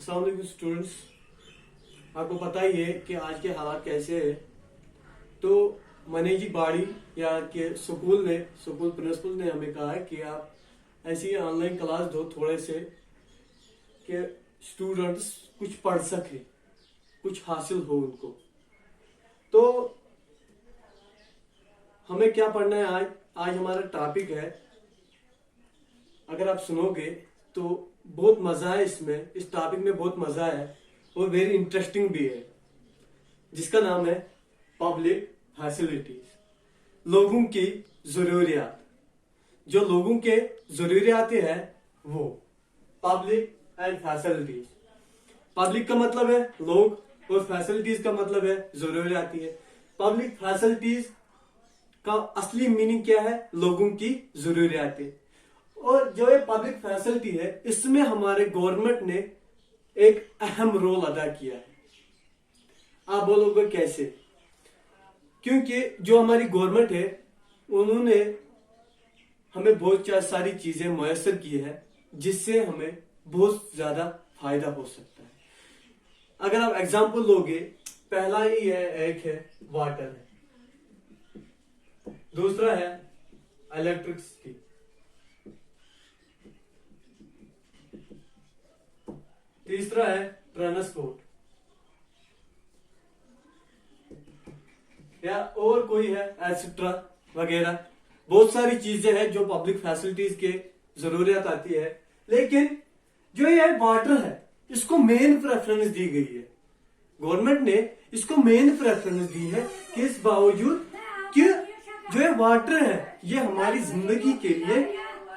अस्सलाम वालेकुम स्टूडेंट्स। आपको पता ही है कि आज के हालात कैसे है। तो मैनेजी बॉडी या के स्कूल प्रिंसिपल ने हमें कहा है कि आप ऐसी ऑनलाइन क्लास दो थोड़े से कि स्टूडेंट्स कुछ पढ़ सके, कुछ हासिल हो उनको। तो हमें क्या पढ़ना है आज? आज हमारा टॉपिक है, अगर आप सुनोगे तो बहुत मजा है इसमें, इस टॉपिक में बहुत मजा है और वेरी इंटरेस्टिंग भी है, जिसका नाम है पब्लिक फैसिलिटीज। लोगों की जरूरियात, जो लोगों के जरूरियात है वो पब्लिक एंड फैसिलिटीज। पब्लिक का मतलब है लोग और फैसिलिटीज का मतलब है जरूरियात है। पब्लिक फैसिलिटीज का असली मीनिंग क्या है? लोगों की जरूरियातें। और जो ये पब्लिक फैसिलिटी है, इसमें हमारे गवर्नमेंट ने एक अहम रोल अदा किया है। आप बोलोगे कैसे? क्योंकि जो हमारी गवर्नमेंट है उन्होंने हमें बहुत सारी चीजें मुयस्सर की है, जिससे हमें बहुत ज्यादा फायदा हो सकता है। अगर आप एग्जांपल लोगे, पहला ही है, एक है वाटर है, दूसरा है इलेक्ट्रिसिटी, तीसरा है ट्रांसपोर्ट, या और कोई है एटसेट्रा वगैरह। बहुत सारी चीजें हैं जो पब्लिक फैसिलिटीज के जरूरत आती है। लेकिन जो ये वाटर है, इसको मेन प्रेफरेंस दी गई है। गवर्नमेंट ने इसको मेन प्रेफरेंस दी है कि इस बावजूद कि जो ये वाटर है ये हमारी जिंदगी के लिए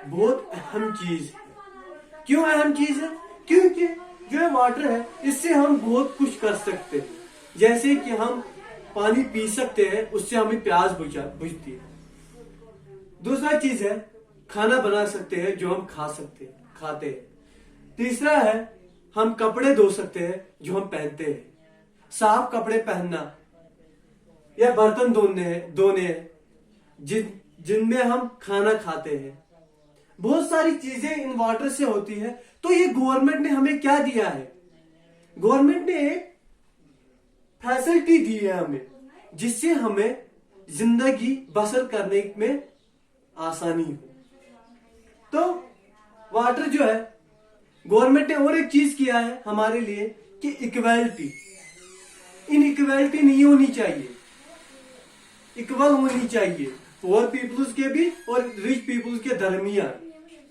बहुत अहम चीज है। क्यों अहम चीज है? क्योंकि जो ये वाटर है इससे हम बहुत कुछ कर सकते हैं। जैसे कि हम पानी पी सकते हैं, उससे हमें प्यास बुझती है। दूसरा चीज है खाना बना सकते हैं, जो हम खाते हैं। तीसरा है हम कपड़े धो सकते हैं, जो हम पहनते हैं। साफ कपड़े पहनना या बर्तन धोने हैं जिनमें हम खाना खाते हैं। बहुत सारी चीजें इन वाटर से होती है। तो ये गवर्नमेंट ने हमें क्या दिया है? गवर्नमेंट ने एक फैसिलिटी दी है हमें, जिससे हमें जिंदगी बसर करने में आसानी हो। तो वाटर जो है, गवर्नमेंट ने और एक चीज किया है हमारे लिए कि इक्वलिटी। इनइक्वलिटी नहीं होनी चाहिए, इक्वल होनी चाहिए। पुअर पीपल्स के भी और रिच पीपल्स के दरमियान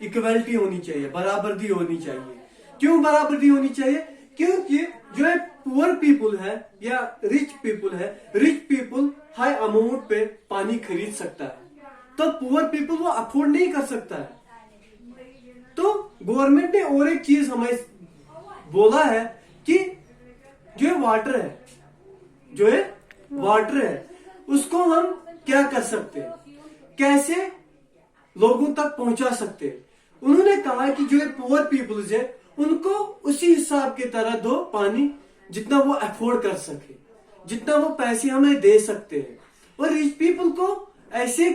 इक्वलिटी होनी चाहिए, बराबरी होनी चाहिए। क्यों बराबरी होनी चाहिए? क्योंकि जो है पुअर पीपल है या रिच पीपल है, रिच पीपल हाई अमाउंट पे पानी खरीद सकता है, तो पुअर पीपल वो अफोर्ड नहीं कर सकता है। तो गवर्नमेंट ने और एक चीज हमें बोला है कि जो वाटर है उसको हम क्या कर सकते हैं, कैसे लोगों तक पहुंचा सकते हैं। उन्होंने कहा कि जो पुअर पीपल्स है उनको उसी हिसाब की तरह दो पानी, जितना वो अफोर्ड कर सके, जितना वो पैसे हमें दे सकते हैं। और रिच पीपल को ऐसे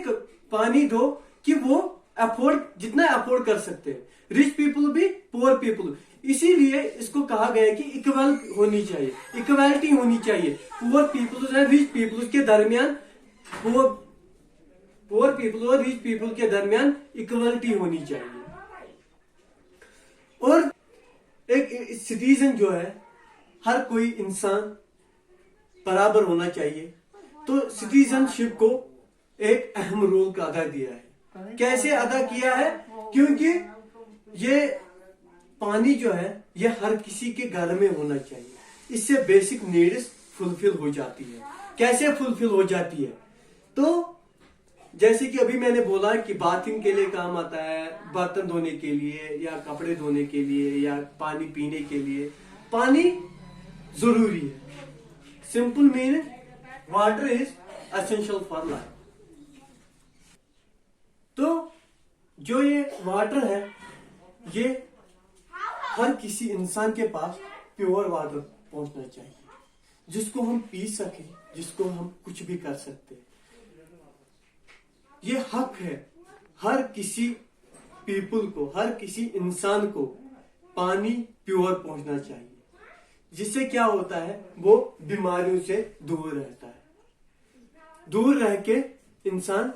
पानी दो कि वो जितना अफोर्ड कर सकते हैं। रिच पीपल भी पुअर पीपल, इसीलिए इसको कहा गया है कि इक्वल होनी चाहिए, इक्वालिटी होनी चाहिए। पुअर पीपल्स और रिच पीपल्स के दरमियान, पुअर पीपल और रिच पीपल के दरमियान इक्वलिटी होनी चाहिए। और एक सिटीजन जो है, हर कोई इंसान बराबर होना चाहिए। तो सिटीजनशिप को एक अहम रोल का अदा दिया है। कैसे अदा किया है? क्योंकि ये पानी जो है ये हर किसी के घर में होना चाहिए। इससे बेसिक नीड्स फुलफिल हो जाती है। कैसे फुलफिल हो जाती है? तो जैसे कि अभी मैंने बोला कि बाथिंग के लिए काम आता है, बर्तन धोने के लिए या कपड़े धोने के लिए या पानी पीने के लिए पानी जरूरी है। Simple meaning, water is essential for life. तो जो ये वाटर है, ये हर किसी इंसान के पास प्योर वाटर पहुंचना चाहिए, जिसको हम पी सके, जिसको हम कुछ भी कर सकते हैं। ये हक है हर किसी पीपल को, हर किसी इंसान को पानी प्योर पहुंचना चाहिए, जिससे क्या होता है वो बीमारियों से दूर रहता है। दूर रह के इंसान,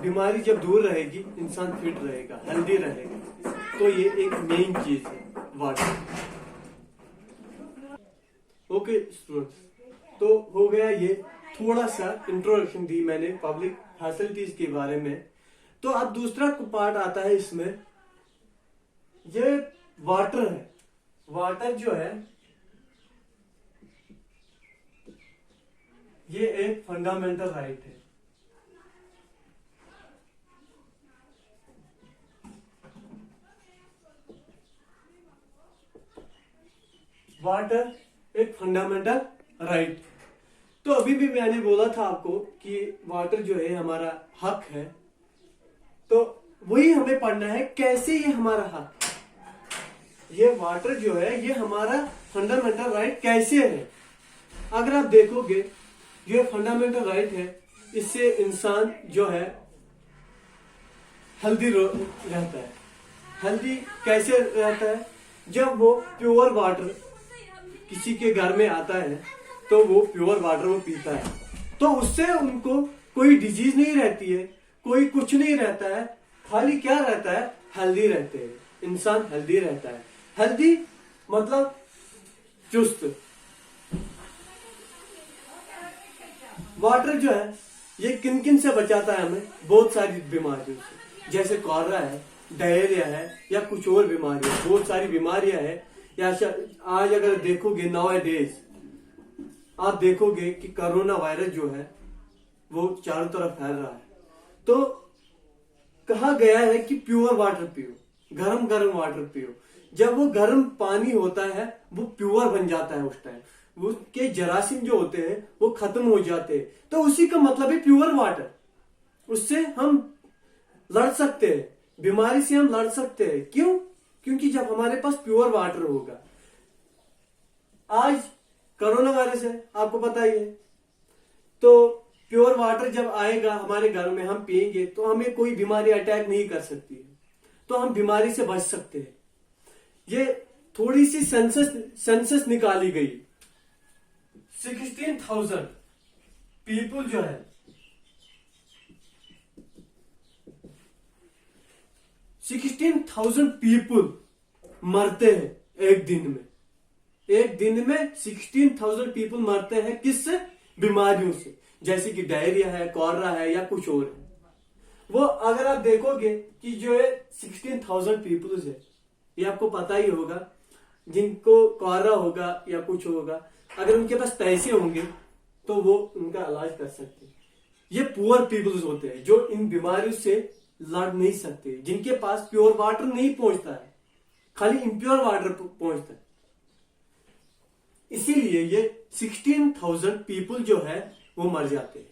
बीमारी जब दूर रहेगी इंसान फिट रहेगा, हेल्दी रहेगा। तो ये एक मेन चीज है वाटर। ओके स्टूडेंट्स, तो हो गया ये थोड़ा सा इंट्रोडक्शन दी मैंने पब्लिक फैसिलिटीज के बारे में। तो अब दूसरा पार्ट आता है इसमें, ये वाटर है। वाटर जो है ये एक फंडामेंटल राइट है। वाटर एक फंडामेंटल राइट। तो अभी भी मैंने बोला था आपको कि वाटर जो है हमारा हक है, तो वही हमें पढ़ना है कैसे ये हमारा हक, ये वाटर जो है ये हमारा फंडामेंटल राइट कैसे है। अगर आप देखोगे ये फंडामेंटल राइट है, इससे इंसान जो है हेल्दी रहता है। हेल्दी कैसे रहता है? जब वो प्योर वाटर किसी के घर में आता है तो वो प्योर वाटर वो पीता है, तो उससे उनको कोई डिजीज नहीं रहती है, कोई कुछ नहीं रहता है, खाली क्या रहता है, हेल्दी रहते हैं, इंसान हेल्दी रहता है। हेल्दी मतलब चुस्त। वाटर जो है ये किन किन से बचाता है हमें? बहुत सारी बीमारियों से, जैसे कॉलरा है, डायरिया है या कुछ और बीमारियां, बहुत सारी बीमारियां हैं। या आज अगर देखोगे नाउ-ए-डेज आप देखोगे कि कोरोना वायरस जो है वो चारों तरफ फैल रहा है। तो कहा गया है कि प्योर वाटर पियो, गरम गरम वाटर पियो। जब वो गर्म पानी होता है वो प्योर बन जाता है, उस टाइम उसके जरासीम जो होते हैं वो खत्म हो जाते हैं। तो उसी का मतलब है प्योर वाटर। उससे हम लड़ सकते हैं, बीमारी से हम लड़ सकते हैं। क्यों? क्योंकि जब हमारे पास प्योर वाटर होगा। आज कोरोना वायरस है, आपको पता ही है, तो प्योर वाटर जब आएगा हमारे घर में, हम पिएंगे तो हमें कोई बीमारी अटैक नहीं कर सकती है, तो हम बीमारी से बच सकते हैं। ये थोड़ी सी सेंसस निकाली गई, 16,000 पीपल जो है 16,000 पीपल मरते हैं एक दिन में। एक दिन में 16,000 पीपल मरते हैं किससे? बीमारियों से, जैसे कि डायरिया है, कॉलरा है या कुछ और है। वो अगर आप देखोगे कि जो है 16,000 पीपल्स है, ये आपको पता ही होगा, जिनको कॉलरा होगा या कुछ होगा, अगर उनके पास पैसे होंगे तो वो उनका इलाज कर सकते हैं। ये पुअर पीपल्स होते हैं जो इन बीमारियों से लड़ नहीं सकते, जिनके पास प्योर वाटर नहीं पहुंचता है, खाली इम्प्योर वाटर पहुंचता है। इसीलिए ये 16,000 पीपल जो है वो मर जाते हैं।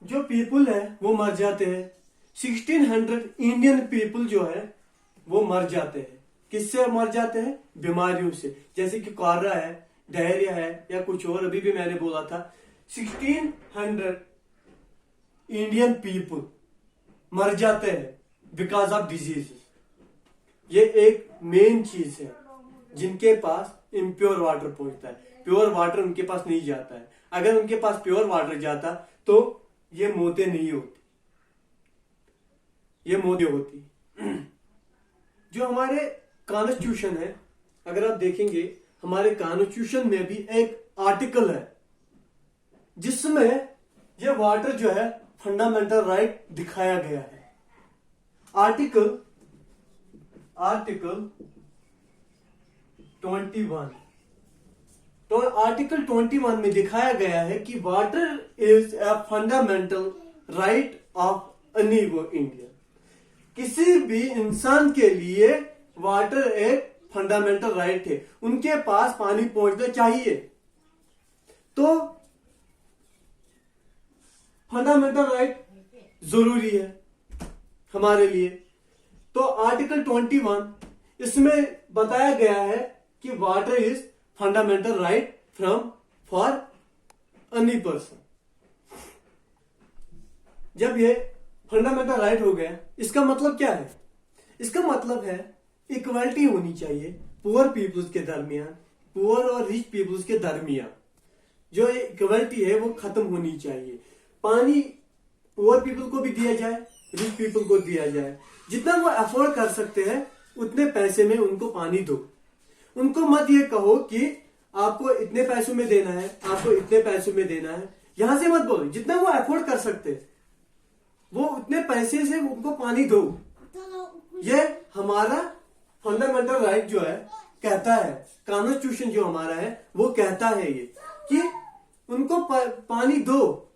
जो पीपल है वो मर जाते हैं। 1600 इंडियन पीपल जो है वो मर जाते हैं। किससे मर जाते हैं? बीमारियों से, जैसे कि कॉलरा है, डायरिया है या कुछ और। अभी भी मैंने बोला था 1600 इंडियन पीपल मर जाते हैं बिकॉज ऑफ डिजीज। ये एक मेन चीज है, जिनके पास इम्प्योर वाटर पहुंचता है, प्योर वाटर उनके पास नहीं जाता है। अगर उनके पास प्योर वाटर जाता तो ये मौतें नहीं होती, ये मौतें होती। जो हमारे कॉन्स्टिट्यूशन है, अगर आप देखेंगे हमारे कॉन्स्टिट्यूशन में भी एक आर्टिकल है जिसमें ये वाटर जो है फंडामेंटल राइट दिखाया गया है। आर्टिकल 21। तो आर्टिकल 21 में दिखाया गया है कि water is a fundamental right of any Indian. किसी भी इंसान के लिए वाटर एक फंडामेंटल राइट है, उनके पास पानी पहुंचना चाहिए। तो फंडामेंटल राइट जरूरी है हमारे लिए। तो आर्टिकल 21 इसमें बताया गया है कि water is fundamental right for any person. जब ये फंडामेंटल राइट हो गया, इसका मतलब क्या है? इसका मतलब है इक्वलिटी होनी चाहिए पुअर पीपल्स के दरमियान, पुअर और रिच पीपल्स के दरमियान जो इक्वलिटी है वो खत्म होनी चाहिए। पानी पुअर पीपल को भी दिया जाए, रिच पीपल को दिया जाए, जितना वो अफोर्ड कर सकते हैं उतने पैसे में उनको पानी दो। उनको मत ये कहो कि आपको इतने पैसों में देना है, आपको इतने पैसों में देना है, यहां से मत बोलो। जितना वो अफोर्ड कर सकते हैं वो उतने पैसे से उनको पानी दो। ये हमारा फंडामेंटल राइट जो है कहता है, कॉन्स्टिट्यूशन जो हमारा है वो कहता है ये कि उनको पानी दो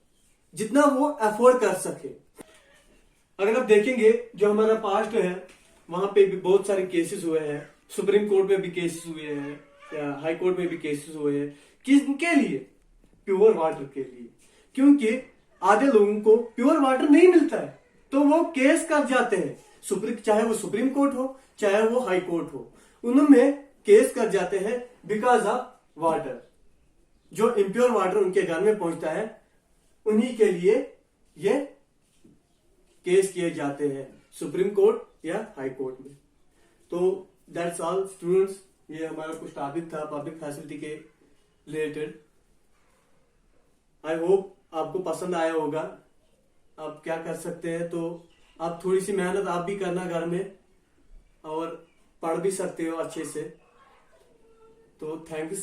जितना वो अफोर्ड कर सके। अगर आप देखेंगे जो हमारा पास्ट है वहां पे भी बहुत सारे केसेस हुए हैं, सुप्रीम कोर्ट में भी केसेस हुए हैं या हाई कोर्ट में भी केसेस हुए हैं, किसके लिए? प्योर वाटर के लिए। क्योंकि आधे लोगों को प्योर वाटर नहीं मिलता है तो वो केस कर जाते हैं, चाहे वो सुप्रीम कोर्ट हो चाहे वो हाई कोर्ट हो, उनमें केस कर जाते हैं बिकॉज ऑफ वाटर। जो इम्प्योर वाटर उनके घर में पहुंचता है उन्हीं के लिए ये केस किए जाते हैं सुप्रीम कोर्ट या हाई कोर्ट में। तो दैट्स ऑल स्टूडेंट्स, ये हमारा कुछ टॉपिक था पब्लिक फैसिलिटी के रिलेटेड। आई होप आपको पसंद आया होगा। आप क्या कर सकते हैं, तो आप थोड़ी सी मेहनत आप भी करना घर में और पढ़ भी सकते हो अच्छे से। तो थैंक्स